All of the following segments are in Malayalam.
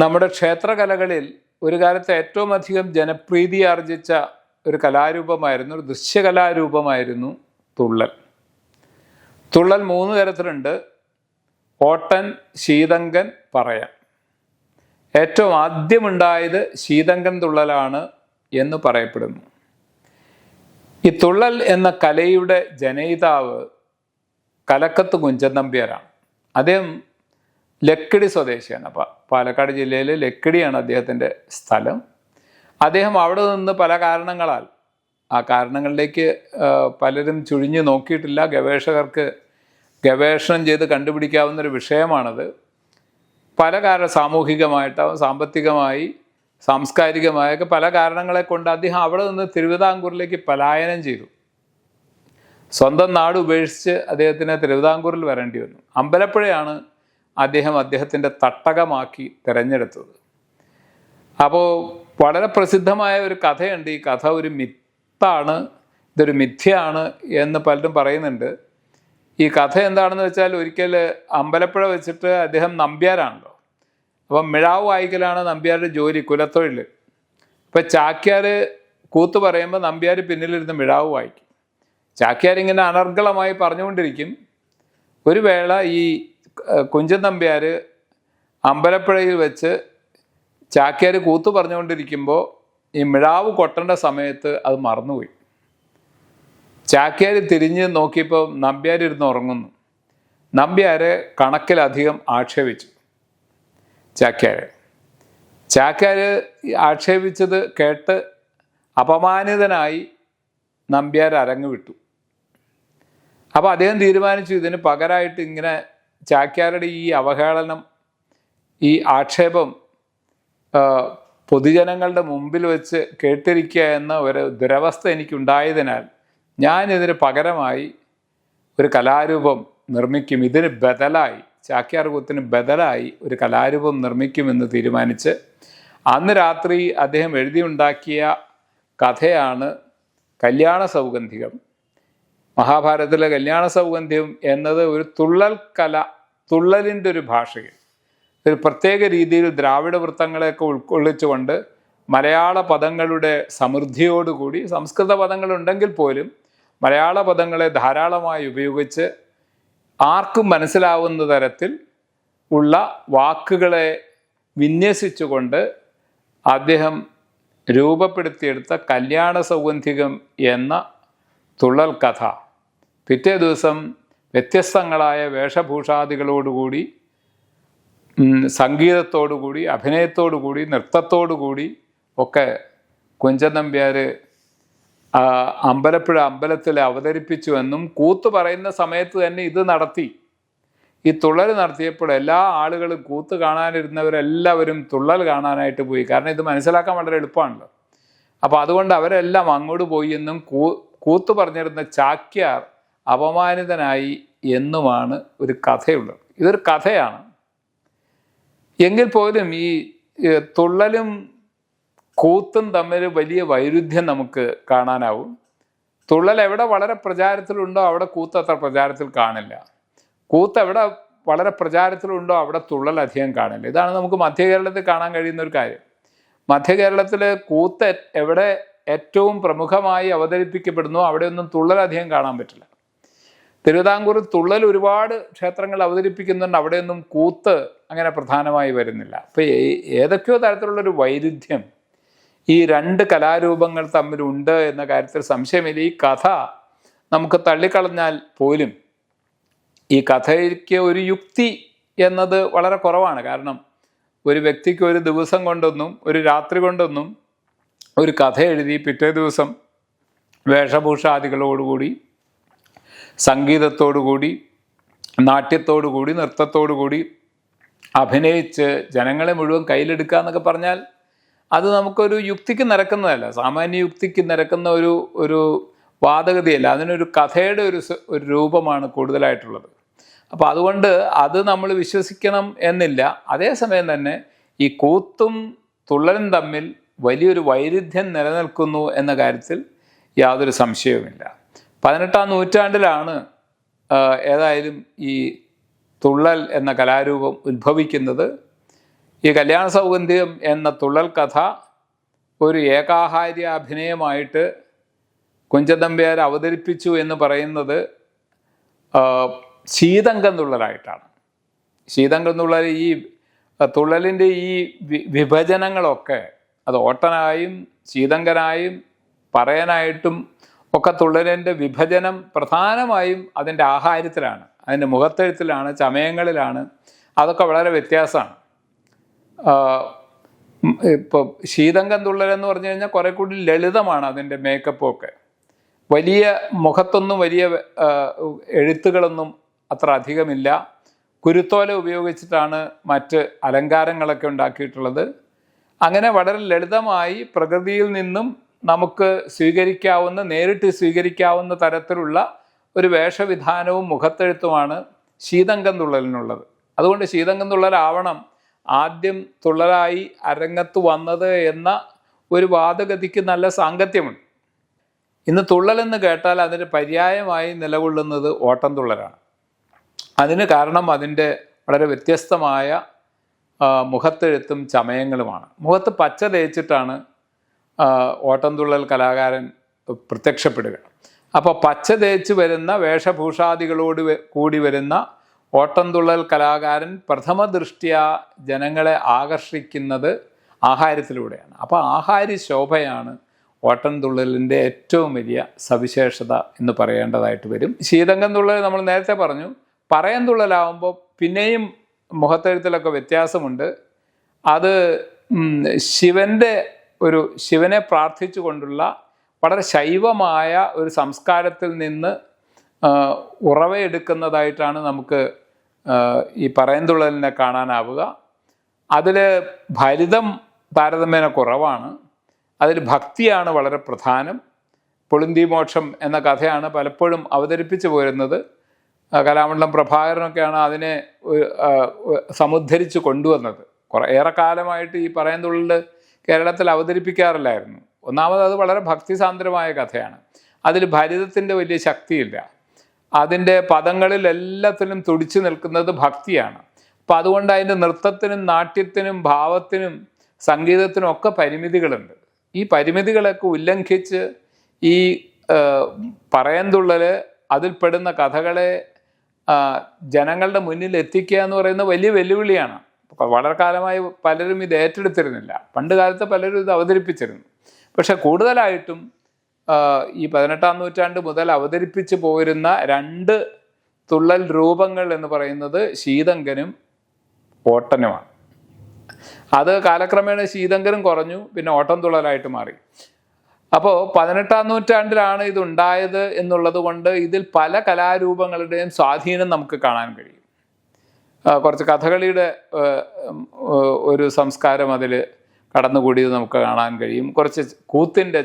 നമ്മുടെ ക്ഷേത്രകലകളിൽ ഒരു കാലത്ത് ഏറ്റവും അധികം ജനപ്രീതി ആർജിച്ച ഒരു കലാരൂപമായിരുന്നു, ഒരു ദൃശ്യകലാരൂപമായിരുന്നു തുള്ളൽ. തുള്ളൽ 3 തരത്തിലുണ്ട്: ഓട്ടൻ, ശീതങ്കൻ, പറയാൻ. ഏറ്റവും ആദ്യമുണ്ടായത് ശീതങ്കൻ തുള്ളലാണ് എന്ന് പറയപ്പെടുന്നു. ഈ തുള്ളൽ എന്ന കലയുടെ ജനയിതാവ് കലക്കത്ത് കുഞ്ചൻ നമ്പ്യാരാണ്. അദ്ദേഹം ലക്കിടി സ്വദേശിയാണ്. പാലക്കാട് ജില്ലയിൽ ലക്കിടിയാണ് അദ്ദേഹത്തിൻ്റെ സ്ഥലം. അദ്ദേഹം അവിടെ നിന്ന് പല കാരണങ്ങളാൽ, ആ കാരണങ്ങളിലേക്ക് പലരും ചുഴിഞ്ഞു നോക്കിയിട്ടില്ല, ഗവേഷകർക്ക് ഗവേഷണം ചെയ്ത് കണ്ടുപിടിക്കാവുന്നൊരു വിഷയമാണത്. പല സാമൂഹികമായിട്ടാവും, സാമ്പത്തികമായി, സാംസ്കാരികമായൊക്കെ പല കാരണങ്ങളെ കൊണ്ട് അദ്ദേഹം അവിടെ നിന്ന് തിരുവിതാംകൂറിലേക്ക് പലായനം ചെയ്തു. സ്വന്തം നാട് ഉപേക്ഷിച്ച് അദ്ദേഹത്തിന് തിരുവിതാംകൂറിൽ വരേണ്ടി വന്നു. അമ്പലപ്പുഴയാണ് അദ്ദേഹത്തിൻ്റെ തട്ടകമാക്കി തിരഞ്ഞെടുത്തത്. അപ്പോൾ വളരെ പ്രസിദ്ധമായ ഒരു കഥയുണ്ട്. ഈ കഥ ഒരു മിത്താണ്, ഇതൊരു മിഥ്യയാണ് എന്ന് പലരും പറയുന്നുണ്ട്. ഈ കഥ എന്താണെന്ന് വെച്ചാൽ, ഒരിക്കൽ അമ്പലപ്പുഴ വെച്ചിട്ട് അദ്ദേഹം നമ്പ്യാരാണല്ലോ, അപ്പം മിഴാവ് വായിക്കലാണ് നമ്പ്യാരുടെ ജോലി, കുലത്തൊഴിൽ. ഇപ്പം ചാക്യാർ കൂത്ത് പറയുമ്പോൾ നമ്പ്യാർ പിന്നിലിരുന്ന് മിഴാവ് വായിക്കും. ചാക്യാരിങ്ങനെ അനർഗളമായി പറഞ്ഞുകൊണ്ടിരിക്കും. ഒരു വേള ഈ കുഞ്ചൻ നമ്പ്യാർ അമ്പലപ്പുഴയിൽ വെച്ച് ചാക്യാർ കൂത്ത് പറഞ്ഞുകൊണ്ടിരിക്കുമ്പോൾ ഈ മിഴാവ് കൊട്ടേണ്ട സമയത്ത് അത് മറന്നുപോയി. ചാക്യാർ തിരിഞ്ഞ് നോക്കിയപ്പോൾ നമ്പ്യാർ ഇരുന്ന് ഉറങ്ങുന്നു. നമ്പ്യാരെ കണക്കിലധികം ആക്ഷേപിച്ചു ചാക്യാർ ആക്ഷേപിച്ചത് കേട്ട് അപമാനിതനായി നമ്പ്യാർ അരങ്ങ് വിട്ടു. അപ്പോൾ അദ്ദേഹം തീരുമാനിച്ചു, ഇതിന് പകരമായിട്ട് ഇങ്ങനെ ചാക്യാരുടെ ഈ അവഹേളനം, ഈ ആക്ഷേപം പൊതുജനങ്ങളുടെ മുമ്പിൽ വെച്ച് കേട്ടിരിക്കുക എന്ന ഒരു ദുരവസ്ഥ എനിക്കുണ്ടായതിനാൽ ഞാനിതിന് പകരമായി ഒരു കലാരൂപം നിർമ്മിക്കും, ഇതിന് ബദലായി, ചാക്യാർ കൂത്തിന് ബദലായി ഒരു കലാരൂപം നിർമ്മിക്കുമെന്ന് തീരുമാനിച്ച് അന്ന് രാത്രി അദ്ദേഹം എഴുതിയുണ്ടാക്കിയ കഥയാണ് കല്യാണ സൗഗന്ധികം. മഹാഭാരതത്തിലെ കല്യാണ സൗഗന്ധികം എന്നത് ഒരു തുള്ളൽ കല, തുള്ളലിൻ്റെ ഒരു ഭാഷയിൽ ഒരു പ്രത്യേക രീതിയിൽ ദ്രാവിഡ വൃത്തങ്ങളെയൊക്കെ ഉൾക്കൊള്ളിച്ചുകൊണ്ട് മലയാള പദങ്ങളുടെ സമൃദ്ധിയോടുകൂടി, സംസ്കൃത പദങ്ങളുണ്ടെങ്കിൽ പോലും മലയാള പദങ്ങളെ ധാരാളമായി ഉപയോഗിച്ച് ആർക്കും മനസ്സിലാവുന്ന തരത്തിൽ ഉള്ള വാക്കുകളെ വിന്യസിച്ചുകൊണ്ട് അദ്ദേഹം രൂപപ്പെടുത്തിയെടുത്ത കല്യാണ സൗഗന്ധികം എന്ന തുള്ളൽ കഥ പിറ്റേ ദിവസം വ്യത്യസ്തങ്ങളായ വേഷഭൂഷാദികളോടുകൂടി, സംഗീതത്തോടുകൂടി, അഭിനയത്തോടുകൂടി, നൃത്തത്തോടുകൂടി ഒക്കെ കുഞ്ചൻ നമ്പ്യാർ അമ്പലപ്പുഴ അമ്പലത്തിൽ അവതരിപ്പിച്ചുവെന്നും, കൂത്ത് പറയുന്ന സമയത്ത് തന്നെ ഇത് നടത്തി. ഈ തുള്ളൽ നടത്തിയപ്പോൾ എല്ലാ ആളുകളും, കൂത്ത് കാണാനിരുന്നവരെല്ലാവരും തുള്ളൽ കാണാനായിട്ട് പോയി. കാരണം ഇത് മനസ്സിലാക്കാൻ വളരെ എളുപ്പമാണല്ലോ. അപ്പോൾ അതുകൊണ്ട് അവരെല്ലാം അങ്ങോട്ട് പോയി എന്നും കൂത്ത് പറഞ്ഞിരുന്ന ചാക്യാർ അപമാനിതനായി എന്നുമാണ് ഒരു കഥയുള്ളത്. ഇതൊരു കഥയാണ്. എങ്കിൽ പോലും ഈ തുള്ളലും കൂത്തും തമ്മിൽ വലിയ വൈരുദ്ധ്യം നമുക്ക് കാണാനാവും. തുള്ളൽ എവിടെ വളരെ പ്രചാരത്തിലുണ്ടോ അവിടെ കൂത്ത് അത്ര പ്രചാരത്തിൽ കാണില്ല. കൂത്ത് എവിടെ വളരെ പ്രചാരത്തിലുണ്ടോ അവിടെ തുള്ളൽ അധികം കാണില്ല. ഇതാണ് നമുക്ക് മധ്യകേരളത്തിൽ കാണാൻ കഴിയുന്ന ഒരു കാര്യം. മധ്യകേരളത്തിൽ കൂത്ത് എവിടെ ഏറ്റവും പ്രമുഖമായി അവതരിപ്പിക്കപ്പെടുന്നു അവിടെയൊന്നും തുള്ളൽ അധികം കാണാൻ പറ്റില്ല. തിരുവിതാംകൂർ തുള്ളൽ ഒരുപാട് ക്ഷേത്രങ്ങൾ അവതരിപ്പിക്കുന്നുണ്ട്, അവിടെയൊന്നും കൂത്ത് അങ്ങനെ പ്രധാനമായി വരുന്നില്ല. അപ്പോൾ ഏതൊക്കെയോ തരത്തിലുള്ളൊരു വൈരുദ്ധ്യം ഈ 2 കലാരൂപങ്ങൾ തമ്മിലുണ്ട് എന്ന കാര്യത്തിൽ സംശയമില്ല. ഈ കഥ നമുക്ക് തള്ളിക്കളഞ്ഞാൽ പോലും ഈ കഥയ്ക്ക് ഒരു യുക്തി എന്നത് വളരെ കുറവാണ്. കാരണം ഒരു വ്യക്തിക്ക് ഒരു ദിവസം കൊണ്ടൊന്നും, ഒരു രാത്രി കൊണ്ടൊന്നും ഒരു കഥ എഴുതി പിറ്റേ ദിവസം വേഷഭൂഷാദികളോടുകൂടി, സംഗീതത്തോടുകൂടി, നാട്യത്തോടുകൂടി, നൃത്തത്തോടുകൂടി അഭിനയിച്ച് ജനങ്ങളെ മുഴുവൻ കയ്യിലെടുക്കുക എന്നൊക്കെ പറഞ്ഞാൽ അത് നമുക്കൊരു യുക്തിക്ക് നിരക്കുന്നതല്ല, സാമാന്യ യുക്തിക്ക് നിരക്കുന്ന ഒരു വാദഗതിയല്ല. അതിനൊരു കഥയുടെ ഒരു രൂപമാണ് കൂടുതലായിട്ടുള്ളത്. അപ്പോൾ അതുകൊണ്ട് അത് നമ്മൾ വിശ്വസിക്കണം എന്നില്ല. അതേസമയം തന്നെ ഈ കൂത്തും തുള്ളലും തമ്മിൽ വലിയൊരു വൈരുദ്ധ്യം നിലനിൽക്കുന്നു എന്ന കാര്യത്തിൽ യാതൊരു സംശയവുമില്ല. 18-ാം നൂറ്റാണ്ടിലാണ് ഏതായാലും ഈ തുള്ളൽ എന്ന കലാരൂപം ഉത്ഭവിക്കുന്നത്. ഈ കല്യാണ സൗഗന്ധികം എന്ന തുള്ളൽ കഥ ഒരു ഏകാഹാര്യ അഭിനയമായിട്ട് കുഞ്ചൻ നമ്പ്യാർ അവതരിപ്പിച്ചു എന്ന് പറയുന്നത് ശീതങ്കം തുള്ളലായിട്ടാണ്. ശീതങ്കം തുള്ളൽ, ഈ തുള്ളലിൻ്റെ ഈ വിഭജനങ്ങളൊക്കെ അത് ഓട്ടനായും ശീതങ്കനായും പറയാനായിട്ടും ഒക്കെ തുള്ളലിൻ്റെ വിഭജനം പ്രധാനമായും അതിൻ്റെ ആഹാരത്തിലാണ്, അതിൻ്റെ മുഖത്തെഴുത്തിലാണ്, ചമയങ്ങളിലാണ്. അതൊക്കെ വളരെ വ്യത്യാസമാണ്. ഇപ്പോൾ ശീതങ്കം തുള്ളൽ എന്ന് പറഞ്ഞു കഴിഞ്ഞാൽ കുറെ കൂടി ലളിതമാണ് അതിൻ്റെ മേക്കപ്പൊക്കെ. വലിയ മുഖത്തൊന്നും വലിയ എഴുത്തുകളൊന്നും അത്ര അധികമില്ല. കുരുത്തോല ഉപയോഗിച്ചിട്ടാണ് മറ്റ് അലങ്കാരങ്ങളൊക്കെ ഉണ്ടാക്കിയിട്ടുള്ളത്. അങ്ങനെ വളരെ ലളിതമായി പ്രകൃതിയിൽ നിന്നും നമുക്ക് സ്വീകരിക്കാവുന്ന, നേരിട്ട് സ്വീകരിക്കാവുന്ന തരത്തിലുള്ള ഒരു വേഷവിധാനവും മുഖത്തെഴുത്തുമാണ് ശീതങ്കം തുള്ളലിനുള്ളത്. അതുകൊണ്ട് ശീതങ്കം തുള്ളലാവണം ആദ്യം തുള്ളലായി അരങ്ങത്ത് വന്നത് എന്ന ഒരു വാദഗതിക്ക് നല്ല സാങ്കത്യമുണ്ട്. ഇന്ന് തുള്ളലെന്ന് കേട്ടാൽ അതിന് പര്യായമായി നിലകൊള്ളുന്നത് ഓട്ടം തുള്ളലാണ്. അതിന് കാരണം അതിൻ്റെ വളരെ വ്യത്യസ്തമായ മുഖത്തെഴുത്തും ചമയങ്ങളുമാണ്. മുഖത്ത് പച്ച തേച്ചിട്ടാണ് ഓട്ടംതുള്ളൽ കലാകാരൻ പ്രത്യക്ഷപ്പെടുക. അപ്പോൾ പച്ച തേച്ച് വരുന്ന വേഷഭൂഷാദികളോട് കൂടി വരുന്ന ഓട്ടംതുള്ളൽ കലാകാരൻ പ്രഥമ ദൃഷ്ട്യാ ജനങ്ങളെ ആകർഷിക്കുന്നത് ആഹാരത്തിലൂടെയാണ്. അപ്പോൾ ആഹാര്യ ശോഭയാണ് ഓട്ടംതുള്ളലിൻ്റെ ഏറ്റവും വലിയ സവിശേഷത എന്ന് പറയേണ്ടതായിട്ട് വരും. ശീതങ്കം തുള്ളൽ നമ്മൾ നേരത്തെ പറഞ്ഞു. പറയം തുള്ളലാവുമ്പോൾ പിന്നെയും മുഖത്തെഴുത്തിലൊക്കെ വ്യത്യാസമുണ്ട്. അത് ശിവനെ പ്രാർത്ഥിച്ചു കൊണ്ടുള്ള വളരെ ശൈവമായ ഒരു സംസ്കാരത്തിൽ നിന്ന് ഉറവയെടുക്കുന്നതായിട്ടാണ് നമുക്ക് ഈ പറയന്തുള്ളലിനെ കാണാനാവുക. അതിൽ ഫലിതം താരതമ്യേന കുറവാണ്. അതിൽ ഭക്തിയാണ് വളരെ പ്രധാനം. പൊളിന്തി മോക്ഷം എന്ന കഥയാണ് പലപ്പോഴും അവതരിപ്പിച്ചു പോരുന്നത്. കലാമണ്ഡലം പ്രഭാകരനൊക്കെയാണ് അതിനെ സമുദ്ധരിച്ച് കൊണ്ടുവന്നത്. ഏറെക്കാലമായിട്ട് ഈ പറയന്തുള്ളൽ കേരളത്തിൽ അവതരിപ്പിക്കാറില്ലായിരുന്നു. ഒന്നാമത് അത് വളരെ ഭക്തിസാന്ദ്രമായ കഥയാണ്. അതിൽ ഭരിതത്തിൻ്റെ വലിയ ശക്തിയില്ല. അതിൻ്റെ പദങ്ങളിൽ എല്ലാത്തിനും തുടിച്ചു നിൽക്കുന്നത് ഭക്തിയാണ്. അപ്പം അതുകൊണ്ട് അതിൻ്റെ നൃത്തത്തിനും നാട്യത്തിനും ഭാവത്തിനും സംഗീതത്തിനും ഒക്കെ പരിമിതികളുണ്ട്. ഈ പരിമിതികളൊക്കെ ഉല്ലംഘിച്ച് ഈ പറയന്തുള്ളൽ അതിൽപ്പെടുന്ന കഥകളെ ജനങ്ങളുടെ മുന്നിൽ എത്തിക്കുക എന്ന് പറയുന്നത് വലിയ വെല്ലുവിളിയാണ്. വളരെ കാലമായി പലരും ഇത് ഏറ്റെടുത്തിരുന്നില്ല. പണ്ട് കാലത്ത് പലരും ഇത് അവതരിപ്പിച്ചിരുന്നു. പക്ഷെ കൂടുതലായിട്ടും ഈ 18-ാം നൂറ്റാണ്ട് മുതൽ അവതരിപ്പിച്ചു പോരുന്ന രണ്ട് തുള്ളൽ രൂപങ്ങൾ എന്ന് പറയുന്നത് ശീതങ്കനും ഓട്ടനുമാണ്. അത് കാലക്രമേണ ശീതങ്കനും കുറഞ്ഞു, പിന്നെ ഓട്ടം തുള്ളലായിട്ട് മാറി. അപ്പോൾ 18-ാം നൂറ്റാണ്ടിലാണ് ഇതുണ്ടായത് എന്നുള്ളത് കൊണ്ട് ഇതിൽ പല കലാരൂപങ്ങളുടെയും സ്വാധീനം നമുക്ക് കാണാൻ കഴിയും. കുറച്ച് കഥകളിയുടെ ഒരു സംസ്കാരം അതിൽ കടന്നുകൂടിയത് നമുക്ക് കാണാൻ കഴിയും. കുറച്ച്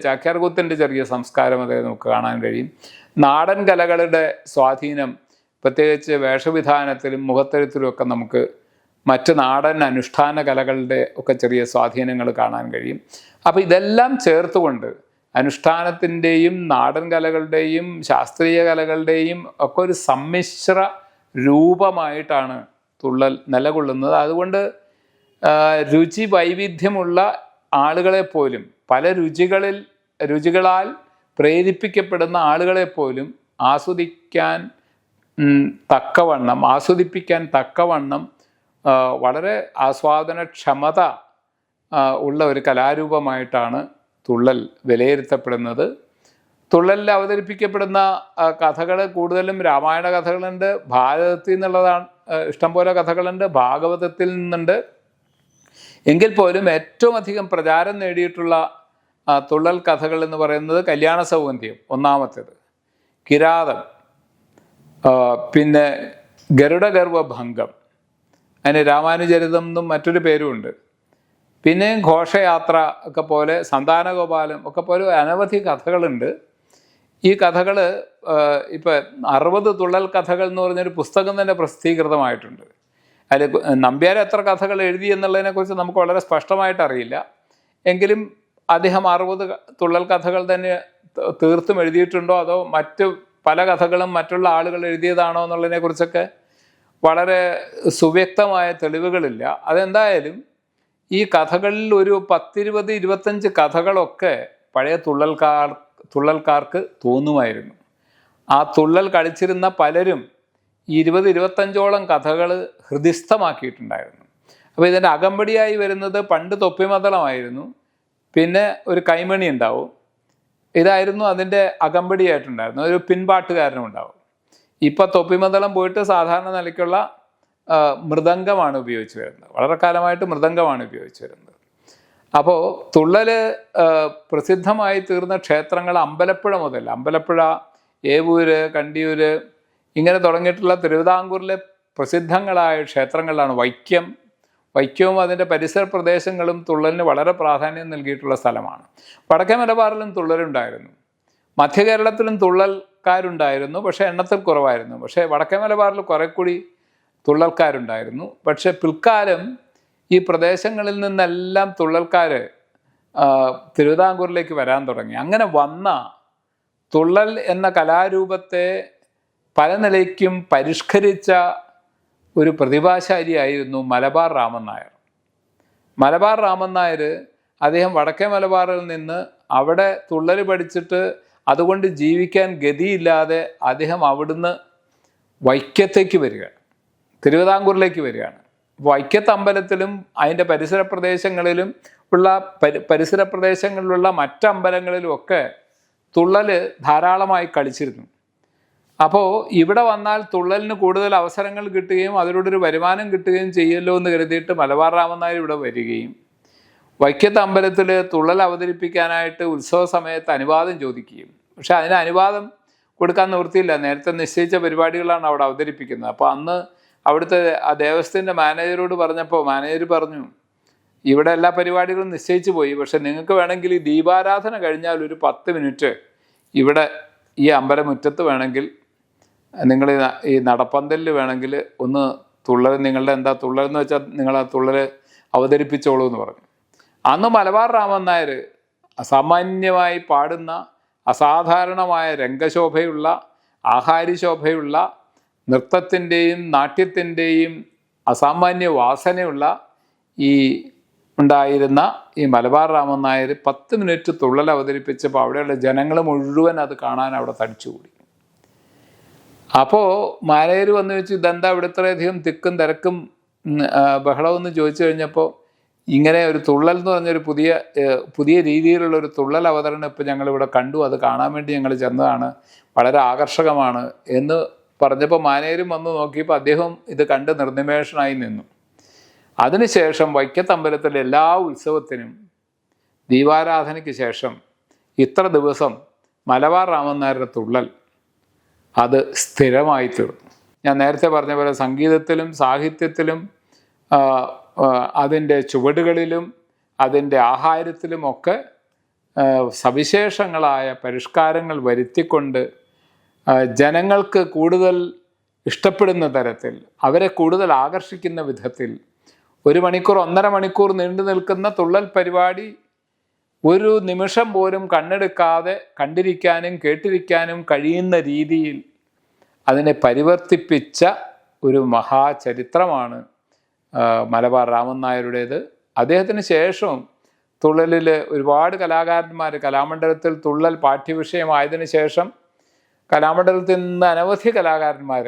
ചാക്യാർ കൂത്തിൻ്റെ ചെറിയ സംസ്കാരം അതിൽ നമുക്ക് കാണാൻ കഴിയും. നാടൻ കലകളുടെ സ്വാധീനം പ്രത്യേകിച്ച് വേഷവിധാനത്തിലും മുഖത്തെഴുത്തിലും ഒക്കെ നമുക്ക് മറ്റ് നാടൻ അനുഷ്ഠാന കലകളുടെ ഒക്കെ ചെറിയ സ്വാധീനങ്ങൾ കാണാൻ കഴിയും. അപ്പോൾ ഇതെല്ലാം ചേർത്തുകൊണ്ട് അനുഷ്ഠാനത്തിൻ്റെയും നാടൻ കലകളുടെയും ശാസ്ത്രീയ കലകളുടെയും ഒക്കെ ഒരു സമ്മിശ്ര രൂപമായിട്ടാണ് തുള്ളൽ നിലകൊള്ളുന്നത്. അതുകൊണ്ട് രുചി വൈവിധ്യമുള്ള ആളുകളെപ്പോലും, പല രുചികളാൽ പ്രേരിപ്പിക്കപ്പെടുന്ന ആളുകളെപ്പോലും ആസ്വദിപ്പിക്കാൻ തക്കവണ്ണം വളരെ ആസ്വാദനക്ഷമത ഉള്ള ഒരു കലാരൂപമായിട്ടാണ് തുള്ളൽ വിലയിരുത്തപ്പെടുന്നത്. തുള്ളലിൽ അവതരിപ്പിക്കപ്പെടുന്ന കഥകൾ കൂടുതലും രാമായണ കഥകളുണ്ട്, ഭാരതത്തിൽ നിന്നുള്ളതാണ്, ഇഷ്ടംപോലെ കഥകളുണ്ട്, ഭാഗവതത്തിൽ നിന്നുണ്ട്. എങ്കിൽ പോലും ഏറ്റവും അധികം പ്രചാരം നേടിയിട്ടുള്ള തുള്ളൽ കഥകൾ എന്ന് പറയുന്നത് കല്യാണ സൗഗന്ധികം ഒന്നാമത്തേത്, കിരാതം, പിന്നെ ഗരുഡഗർവഭംഗം, അതിന് രാമാനുചരിതം എന്നും മറ്റൊരു പേരുമുണ്ട്. പിന്നെയും ഘോഷയാത്ര ഒക്കെ പോലെ, സന്താനഗോപാലം ഒക്കെ പോലെ അനവധി കഥകളുണ്ട്. ഈ കഥകൾ ഇപ്പം 60 തുള്ളൽ കഥകൾ എന്ന് പറഞ്ഞൊരു പുസ്തകം തന്നെ പ്രസിദ്ധീകൃതമായിട്ടുണ്ട്. അതിൽ നമ്പ്യാർ എത്ര കഥകൾ എഴുതി എന്നുള്ളതിനെക്കുറിച്ച് നമുക്ക് വളരെ സ്പഷ്ടമായിട്ട് അറിയില്ല. എങ്കിലും അദ്ദേഹം 60 തുള്ളൽ കഥകൾ തന്നെ തീർത്തും എഴുതിയിട്ടുണ്ടോ അതോ മറ്റ് പല കഥകളും മറ്റുള്ള ആളുകൾ എഴുതിയതാണോ എന്നുള്ളതിനെക്കുറിച്ചൊക്കെ വളരെ സുവ്യക്തമായ തെളിവുകളില്ല. അതെന്തായാലും ഈ കഥകളിൽ ഒരു 10-20-25 കഥകളൊക്കെ പഴയ തുള്ളൽക്കാർക്ക് തോന്നുമായിരുന്നു. ആ തുള്ളൽ കളിച്ചിരുന്ന പലരും 20-25ഓളം കഥകൾ ഹൃദിസ്ഥമാക്കിയിട്ടുണ്ടായിരുന്നു. അപ്പോൾ ഇതിൻ്റെ അകമ്പടിയായി വരുന്നത് പണ്ട് തൊപ്പിമദ്ദളമായിരുന്നു, പിന്നെ ഒരു കൈമണി ഉണ്ടാവും, ഇതായിരുന്നു അതിൻ്റെ അകമ്പടിയായിട്ടുണ്ടായിരുന്നു. ഒരു പിൻപാട്ടുകാരനും ഉണ്ടാവും. ഇപ്പം തൊപ്പിമദ്ദളം പോയിട്ട് സാധാരണ നിലയ്ക്കുള്ള മൃദംഗമാണ് ഉപയോഗിച്ച് വരുന്നത്. വളരെ കാലമായിട്ട് മൃദംഗമാണ് ഉപയോഗിച്ച് വരുന്നത്. അപ്പോൾ തുള്ളൽ പ്രസിദ്ധമായി തീർന്ന ക്ഷേത്രങ്ങൾ അമ്പലപ്പുഴ മുതൽ, അമ്പലപ്പുഴ, ഏവൂര്, കണ്ടിയൂര്, ഇങ്ങനെ തുടങ്ങിയിട്ടുള്ള തിരുവിതാംകൂറിലെ പ്രസിദ്ധങ്ങളായ ക്ഷേത്രങ്ങളിലാണ്. വൈക്കവും അതിൻ്റെ പരിസര പ്രദേശങ്ങളും തുള്ളലിന് വളരെ പ്രാധാന്യം നൽകിയിട്ടുള്ള സ്ഥലമാണ്. വടക്കേ മലബാറിലും തുള്ളലുണ്ടായിരുന്നു, മധ്യ കേരളത്തിലും തുള്ളൽക്കാരുണ്ടായിരുന്നു, പക്ഷേ എണ്ണത്തിൽ കുറവായിരുന്നു. പക്ഷേ വടക്കേ മലബാറിൽ കുറെ കൂടി തുള്ളൽക്കാരുണ്ടായിരുന്നു. പക്ഷേ പിൽക്കാലം ഈ പ്രദേശങ്ങളിൽ നിന്നെല്ലാം തുള്ളൽക്കാർ തിരുവിതാംകൂറിലേക്ക് വരാൻ തുടങ്ങി. അങ്ങനെ വന്ന തുള്ളൽ എന്ന കലാരൂപത്തെ പല നിലയ്ക്കും പരിഷ്കരിച്ച ഒരു പ്രതിഭാശാലിയായിരുന്നു മലബാർ രാമൻ നായർ. മലബാർ രാമൻ നായർ അദ്ദേഹം വടക്കേ മലബാറിൽ നിന്ന് അവിടെ തുള്ളൽ പഠിച്ചിട്ട് അതുകൊണ്ട് ജീവിക്കാൻ ഗതിയില്ലാതെ അദ്ദേഹം അവിടുന്ന് വൈക്കത്തേക്ക് വരികയാണ്, തിരുവിതാംകൂറിലേക്ക് വരികയാണ്. വൈക്കത്ത് അമ്പലത്തിലും അതിൻ്റെ പരിസര പ്രദേശങ്ങളിലും ഉള്ള പരിസര പ്രദേശങ്ങളിലുള്ള മറ്റമ്പലങ്ങളിലും ഒക്കെ തുള്ളൽ ധാരാളമായി കളിച്ചിരുന്നു. അപ്പോൾ ഇവിടെ വന്നാൽ തുള്ളലിന് കൂടുതൽ അവസരങ്ങൾ കിട്ടുകയും അതിലൂടെ ഒരു വരുമാനം കിട്ടുകയും ചെയ്യല്ലോ എന്ന് കരുതിയിട്ട് മലബാർ രാമൻ നായർ ഇവിടെ വരികയും വൈക്കത്ത് അമ്പലത്തിൽ തുള്ളൽ അവതരിപ്പിക്കാനായിട്ട് ഉത്സവ സമയത്ത് അനുവാദം ചോദിക്കുകയും, പക്ഷെ അതിന് അനുവാദം കൊടുക്കാൻ നിവൃത്തിയില്ല. നേരത്തെ നിശ്ചയിച്ച പരിപാടികളാണ് അവിടെ അവതരിപ്പിക്കുന്നത്. അപ്പോൾ അന്ന് അവിടുത്തെ ആ ദേവസ്ഥൻ്റെ മാനേജരോട് പറഞ്ഞപ്പോൾ മാനേജർ പറഞ്ഞു, ഇവിടെ എല്ലാ പരിപാടികളും നിശ്ചയിച്ചു പോയി, പക്ഷെ നിങ്ങൾക്ക് വേണമെങ്കിൽ ഈ ദീപാരാധന കഴിഞ്ഞാൽ ഒരു 10 മിനിറ്റ് ഇവിടെ ഈ അമ്പലമുറ്റത്ത് വേണമെങ്കിൽ നിങ്ങൾ ഈ നടപ്പന്തലിൽ വേണമെങ്കിൽ ഒന്ന് തുള്ളൽ, നിങ്ങളുടെ എന്താ തുള്ളൽ എന്ന് വെച്ചാൽ നിങ്ങൾ ആ തുള്ളൽ അവതരിപ്പിച്ചോളൂ എന്ന് പറഞ്ഞു. അന്ന് മലബാർ രാമൻ നായർ അസാമാന്യമായി പാടുന്ന, അസാധാരണമായ രംഗശോഭയുള്ള, ആഹാര്യശോഭയുള്ള, നൃത്തത്തിൻ്റെയും നാട്യത്തിൻ്റെയും അസാമാന്യ വാസനയുള്ള ഉണ്ടായിരുന്ന ഈ മലബാർ രാമൻ നായർ 10 മിനിറ്റ് തുള്ളൽ അവതരിപ്പിച്ചപ്പോൾ അവിടെയുള്ള ജനങ്ങൾ മുഴുവൻ അത് കാണാൻ അവിടെ തടിച്ചുകൂടി. അപ്പോൾ മാനേജർ വന്ന് വെച്ചു, ഇതെന്താ ഇവിടെ ഇത്രയധികം തിക്കും തിരക്കും ബഹളമെന്ന് ചോദിച്ചു കഴിഞ്ഞപ്പോൾ, ഇങ്ങനെ ഒരു തുള്ളൽ എന്ന് പറഞ്ഞൊരു പുതിയ രീതിയിലുള്ള ഒരു തുള്ളൽ അവതരണം ഇപ്പോൾ ഞങ്ങളിവിടെ കണ്ടു, അത് കാണാൻ വേണ്ടി ഞങ്ങൾ ചെന്നതാണ്, വളരെ ആകർഷകമാണ് എന്ന് പറഞ്ഞപ്പോൾ മാനേജരും വന്ന് നോക്കിയപ്പോൾ അദ്ദേഹം ഇത് കണ്ട് നിർനിമേഷനായി നിന്നു. അതിനുശേഷം വൈക്കത്തമ്പലത്തിലെ എല്ലാ ഉത്സവത്തിനും ദീപാരാധനയ്ക്ക് ശേഷം ഇത്ര ദിവസം മലബാർ രാമൻ നായരുടെ തുള്ളൽ അത് സ്ഥിരമായി തീർന്നു. ഞാൻ നേരത്തെ പറഞ്ഞ പോലെ സംഗീതത്തിലും സാഹിത്യത്തിലും അതിൻ്റെ ചുവടുകളിലും അതിൻ്റെ ആഹാരത്തിലുമൊക്കെ സവിശേഷങ്ങളായ പരിഷ്കാരങ്ങൾ വരുത്തിക്കൊണ്ട് ജനങ്ങൾക്ക് കൂടുതൽ ഇഷ്ടപ്പെടുന്ന തരത്തിൽ, അവരെ കൂടുതൽ ആകർഷിക്കുന്ന വിധത്തിൽ 1 മണിക്കൂർ 1.5 മണിക്കൂർ നീണ്ടു നിൽക്കുന്ന തുള്ളൽ പരിപാടി ഒരു നിമിഷം പോലും കണ്ണെടുക്കാതെ കണ്ടിരിക്കാനും കേട്ടിരിക്കാനും കഴിയുന്ന രീതിയിൽ അതിനെ പരിവർത്തിപ്പിച്ച ഒരു മഹാചരിത്രമാണ് മലബാർ രാമൻ നായരുടേത്. അദ്ദേഹത്തിന് ശേഷവും തുള്ളലിൽ ഒരുപാട് കലാകാരന്മാർ, കലാമണ്ഡലത്തിൽ തുള്ളൽ പാഠ്യവിഷയമായതിനു ശേഷം കലാമണ്ഡലത്തിൽ നിന്ന് അനവധി കലാകാരന്മാർ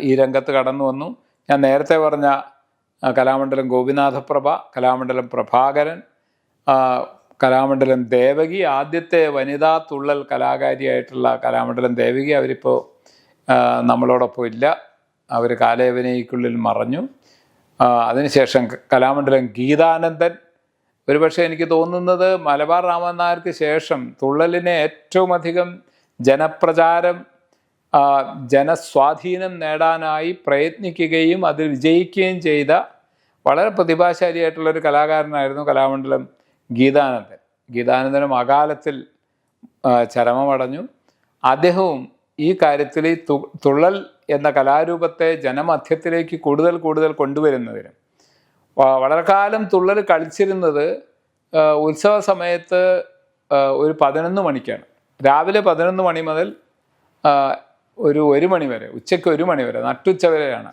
ഈ രംഗത്ത് കടന്നു വന്നു. ഞാൻ നേരത്തെ പറഞ്ഞ കലാമണ്ഡലം ഗോപിനാഥപ്രഭ, കലാമണ്ഡലം പ്രഭാകരൻ, കലാമണ്ഡലം ദേവകി, ആദ്യത്തെ വനിതാ തുള്ളൽ കലാകാരിയായിട്ടുള്ള കലാമണ്ഡലം ദേവകി, അവരിപ്പോൾ നമ്മളോടൊപ്പം ഇല്ല, അവർ കാലയവനയ്ക്കുള്ളിൽ മറഞ്ഞു. അതിനുശേഷം കലാമണ്ഡലം ഗീതാനന്ദൻ, ഒരുപക്ഷെ എനിക്ക് തോന്നുന്നത് മലബാർ രാമൻ നായർക്ക് ശേഷം തുള്ളലിനെ ഏറ്റവും അധികം ജനപ്രചാരം, ജനസ്വാധീനം നേടാനായി പ്രയത്നിക്കുകയും അതിൽ വിജയിക്കുകയും ചെയ്ത വളരെ പ്രതിഭാശാലിയായിട്ടുള്ളൊരു കലാകാരനായിരുന്നു കലാമണ്ഡലം ഗീതാനന്ദൻ. ഗീതാനന്ദനും അകാലത്തിൽ ചരമമടഞ്ഞു. അദ്ദേഹവും ഈ കാര്യത്തിൽ തുള്ളൽ എന്ന കലാരൂപത്തെ ജനമധ്യത്തിലേക്ക് കൂടുതൽ കൊണ്ടുവരുന്നതിനും, വളരെ കാലം തുള്ളൽ കളിച്ചിരുന്നത് ഉത്സവ സമയത്ത് ഒരു 11 മണിക്കാണ്. രാവിലെ 11 മണി മുതൽ ഒരു 1 മണി വരെ, ഉച്ചയ്ക്ക് 1 മണി വരെ, നട്ടുച്ച വരെയാണ്.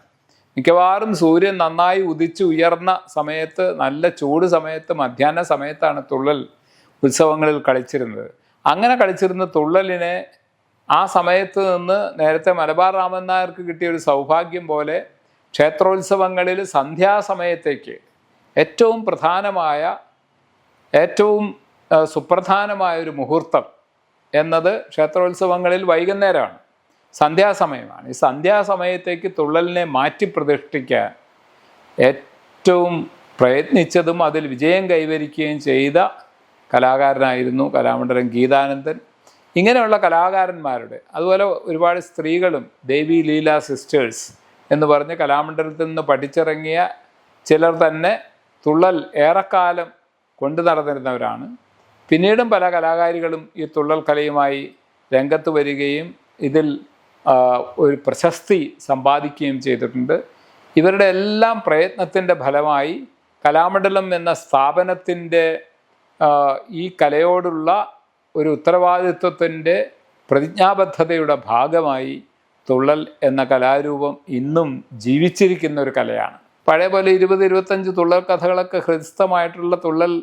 മിക്കവാറും സൂര്യൻ നന്നായി ഉദിച്ച് ഉയർന്ന സമയത്ത്, നല്ല ചൂട് സമയത്ത്, മധ്യാഹ്ന സമയത്താണ് തുള്ളൽ ഉത്സവങ്ങളിൽ കളിച്ചിരുന്നത്. അങ്ങനെ കളിച്ചിരുന്ന തുള്ളലിനെ ആ സമയത്ത് നിന്ന് നേരത്തെ മലബാർ രാമൻ നായർക്ക് കിട്ടിയ ഒരു സൗഭാഗ്യം പോലെ ക്ഷേത്രോത്സവങ്ങളിൽ സന്ധ്യാസമയത്തേക്ക് ഏറ്റവും പ്രധാനമായ, ഏറ്റവും സുപ്രധാനമായ ഒരു മുഹൂർത്തം എന്നത് ക്ഷേത്രോത്സവങ്ങളിൽ വൈകുന്നേരമാണ്, സന്ധ്യാസമയമാണ്. ഈ സന്ധ്യാസമയത്തേക്ക് തുള്ളലിനെ മാറ്റി പ്രതിഷ്ഠിക്കാൻ ഏറ്റവും പ്രയത്നിച്ചതും അതിൽ വിജയം കൈവരിക്കുകയും ചെയ്ത കലാകാരനായിരുന്നു കലാമണ്ഡലം ഗീതാനന്ദൻ. ഇങ്ങനെയുള്ള കലാകാരന്മാരുടെ, അതുപോലെ ഒരുപാട് സ്ത്രീകളും ദേവി ലീല സിസ്റ്റേഴ്സ് എന്ന് പറഞ്ഞ് കലാമണ്ഡലത്തിൽ നിന്ന് പഠിച്ചിറങ്ങിയ ചിലർ തന്നെ തുള്ളൽ ഏറെക്കാലം കൊണ്ടു നടന്നിരുന്നവരാണ്. പിന്നീടും പല കലാകാരികളും ഈ തുള്ളൽ കലയുമായി രംഗത്ത് വരികയും ഇതിൽ ഒരു പ്രശസ്തി സമ്പാദിക്കുകയും ചെയ്തിട്ടുണ്ട്. ഇവരുടെ എല്ലാം പ്രയത്നത്തിൻ്റെ ഫലമായി കലാമണ്ഡലം എന്ന സ്ഥാപനത്തിൻ്റെ ഈ കലയോടുള്ള ഒരു ഉത്തരവാദിത്വത്തിൻ്റെ പ്രതിജ്ഞാബദ്ധതയുടെ ഭാഗമായി തുള്ളൽ എന്ന കലാരൂപം ഇന്നും ജീവിച്ചിരിക്കുന്ന ഒരു കലയാണ്. പഴയ പോലെ 20-25 തുള്ളൽ കഥകളൊക്കെ ഹൃദിസ്ഥമായിട്ടുള്ള തുള്ളൽ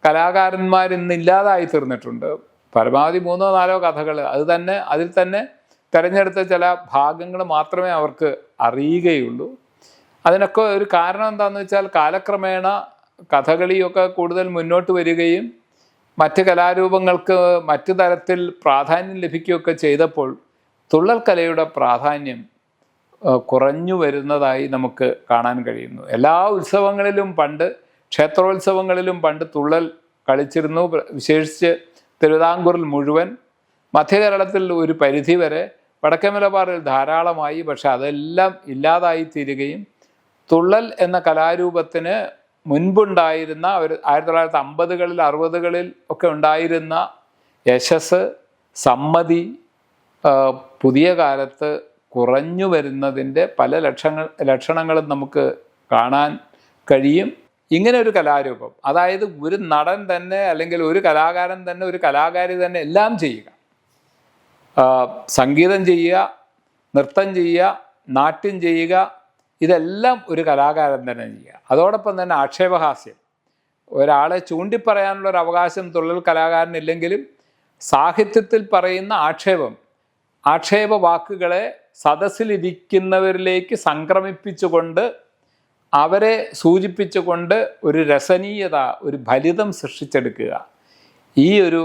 കലാകാരന്മാരിന്നില്ലാതായി തീർന്നിട്ടുണ്ട്. പരമാവധി 3-4 കഥകൾ, അതിൽ തന്നെ തിരഞ്ഞെടുത്ത ചില ഭാഗങ്ങൾ മാത്രമേ അവർക്ക് അറിയുകയുള്ളൂ. അതിനൊക്കെ ഒരു കാരണം എന്താണെന്ന് വെച്ചാൽ കാലക്രമേണ കഥകളിയൊക്കെ കൂടുതൽ മുന്നോട്ട് വരികയും മറ്റ് കലാരൂപങ്ങൾക്ക് മറ്റു തരത്തിൽ പ്രാധാന്യം ലഭിക്കുകയൊക്കെ ചെയ്തപ്പോൾ തുള്ളൽ കലയുടെ പ്രാധാന്യം കുറഞ്ഞു വരുന്നതായി നമുക്ക് കാണാൻ കഴിയുന്നു. എല്ലാ ഉത്സവങ്ങളിലും പണ്ട്, ക്ഷേത്രോത്സവങ്ങളിലും പണ്ട് തുള്ളൽ കളിച്ചിരുന്നു. വിശേഷിച്ച് തിരുവിതാംകൂറിൽ മുഴുവൻ, മധ്യകേരളത്തിൽ ഒരു പരിധി വരെ, വടക്കേ മലബാറിൽ ധാരാളമായി. പക്ഷെ അതെല്ലാം ഇല്ലാതായി തീരുകയും തുള്ളൽ എന്ന കലാരൂപത്തിന് മുൻപുണ്ടായിരുന്ന ഒരു 1950-കളിൽ 60-കളിൽ ഒക്കെ ഉണ്ടായിരുന്ന യശസ്, സമ്മതി പുതിയ കാലത്ത് കുറഞ്ഞു വരുന്നതിൻ്റെ പല ലക്ഷണങ്ങളും നമുക്ക് കാണാൻ കഴിയും. ഇങ്ങനെ ഒരു കലാരൂപം, അതായത് ഒരു നടൻ തന്നെ അല്ലെങ്കിൽ ഒരു കലാകാരൻ തന്നെ, ഒരു കലാകാരി തന്നെ എല്ലാം ചെയ്യുക, സംഗീതം ചെയ്യുക, നൃത്തം ചെയ്യുക, നാട്യം ചെയ്യുക, ഇതെല്ലാം ഒരു കലാകാരൻ തന്നെ ചെയ്യുക. അതോടൊപ്പം തന്നെ ആക്ഷേപഹാസ്യം, ഒരാളെ ചൂണ്ടിപ്പറയാനുള്ളൊരു അവകാശം തുള്ളൽ കലാകാരനില്ലെങ്കിലും സാഹിത്യത്തിൽ പറയുന്ന ആക്ഷേപ വാക്കുകളെ സദസ്സിലിരിക്കുന്നവരിലേക്ക് സംക്രമിപ്പിച്ചുകൊണ്ട്, അവരെ സൂചിപ്പിച്ചുകൊണ്ട് ഒരു രസനീയത, ഒരു ഫലിതം സൃഷ്ടിച്ചെടുക്കുക, ഈ ഒരു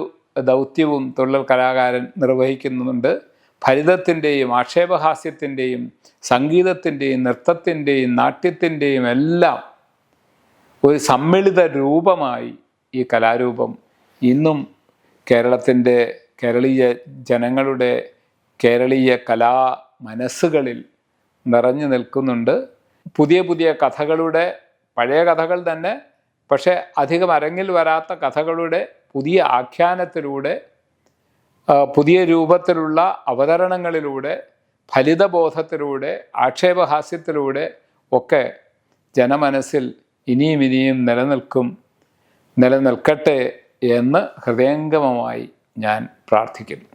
ദൗത്യവും തുള്ളൽ കലാകാരൻ നിർവഹിക്കുന്നുണ്ട്. ഫലിതത്തിൻ്റെയും ആക്ഷേപഹാസ്യത്തിൻ്റെയും സംഗീതത്തിൻ്റെയും നൃത്തത്തിൻ്റെയും നാട്യത്തിൻ്റെയും എല്ലാം ഒരു സമ്മിളിത രൂപമായി ഈ കലാരൂപം ഇന്നും കേരളത്തിൻ്റെ, കേരളീയ ജനങ്ങളുടെ, കേരളീയ കലാ മനസ്സുകളിൽ നിറഞ്ഞു നിൽക്കുന്നുണ്ട്. പുതിയ പുതിയ കഥകളുടെ, പഴയ കഥകൾ തന്നെ പക്ഷേ അധികം അരങ്ങിൽ വരാത്ത കഥകളുടെ പുതിയ ആഖ്യാനത്തിലൂടെ, പുതിയ രൂപത്തിലുള്ള അവതരണങ്ങളിലൂടെ, ഫലിതബോധത്തിലൂടെ, ആക്ഷേപഹാസ്യത്തിലൂടെ ഒക്കെ ജനമനസ്സിൽ ഇനിയും നിലനിൽക്കട്ടെ എന്ന് ഹൃദയംഗമമായി ഞാൻ പ്രാർത്ഥിക്കുന്നു.